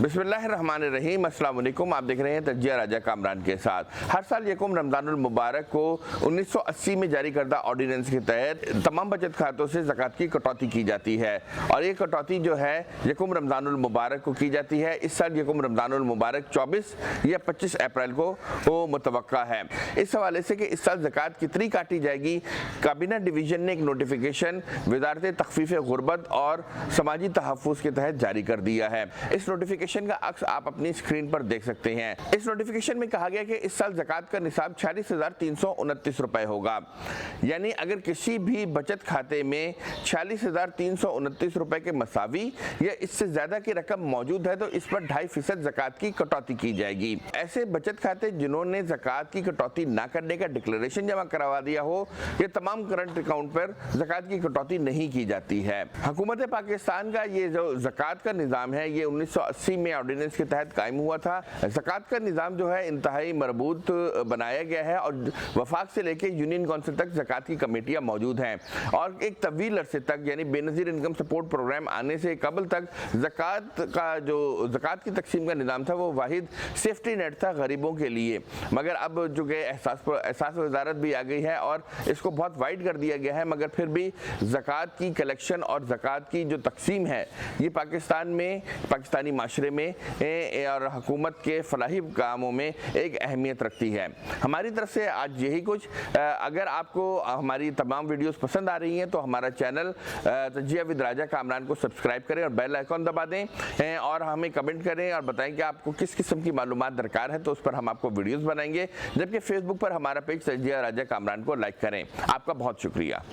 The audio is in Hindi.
बिस्मिल्लाहिर्रहमानिर्रहीम, अस्सलाम वालेकुम। आप देख रहे हैं तजिया राजा कामरान के साथ। हर साल यकम रमज़ानुल मुबारक को 1980 में जारी करदा ऑर्डिनेंस के तहत तमाम बचत खातों से ज़कात की कटौती की जाती है और ये कटौती जो है यकम रमज़ानुल मुबारक को की जाती है। इस साल यकम रमज़ानुल मुबारक 24 या 25 अप्रैल को मुतवक्का है। इस हवाले से कि इस साल ज़कात कितनी काटी जाएगी, काबीना डिवीज़न ने एक नोटिफिकेशन वज़ारत तख़फ़ीफ़ गुरबत और समाजी तहफ़्फ़ुज़ के तहत जारी कर दिया है। इस नोटिफिकेशन का अक्स आप अपनी स्क्रीन पर देख सकते हैं। इस नोटिफिकेशन में कहा गया कि इस साल ज़कात का निसाब 46,329 रुपए होगा। यानी अगर किसी भी बचत खाते में 46,329 रुपए के मसावी या इससे ज़्यादा की रकम मौजूद है तो इस पर 2.5% ज़कात की कटौती की जाएगी। ऐसे बचत खाते जिन्होंने ज़कात की कटौती ना करने का डिक्लेरेशन जमा करवा दिया हो, ये तमाम करंट अकाउंट पर ज़कात की कटौती नहीं की जाती है। हुकूमत पाकिस्तान का ये जो ज़कात का निज़ाम है ये 1980 में ऑर्डिनेंस के तहत कायम हुआ था। ज़कात का निज़ाम जो है इंतहाई मरबूत बनाया गया है और वफाक से लेकर यूनियन काउंसिल तक ज़कात की कमेटियाँ मौजूद हैं और एक तवील अरसे तक यानी बेनज़ीर इनकम सपोर्ट प्रोग्राम आने से कबल तक ज़कात की तकसीम का निज़ाम था वो वाहिद सेफ्टी नेट था गरीबों के लिए। मगर अब जो कि एहसास वज़ारत भी आ गई है और इसको बहुत वाइड कर दिया गया है, मगर फिर भी ज़कात की कलेक्शन और ज़कात की जो तकसीम है ये पाकिस्तानी माशरे में और हुकूमत के फलाही कामों में एक अहमियत रखती है। हमारी तरफ से आज यही कुछ। अगर आपको हमारी तमाम वीडियोस पसंद आ रही हैं तो हमारा चैनल तजिया विद राजा कामरान को सब्सक्राइब करें और बेल आइकॉन दबा दें और हमें कमेंट करें और बताएं कि आपको किस किस्म की मालूमात दरकार है तो उस पर हम आपको वीडियोस बनाएंगे। जबकि फेसबुक पर हमारा पेज तजिया राजा कामरान को लाइक करें। आपका बहुत शुक्रिया।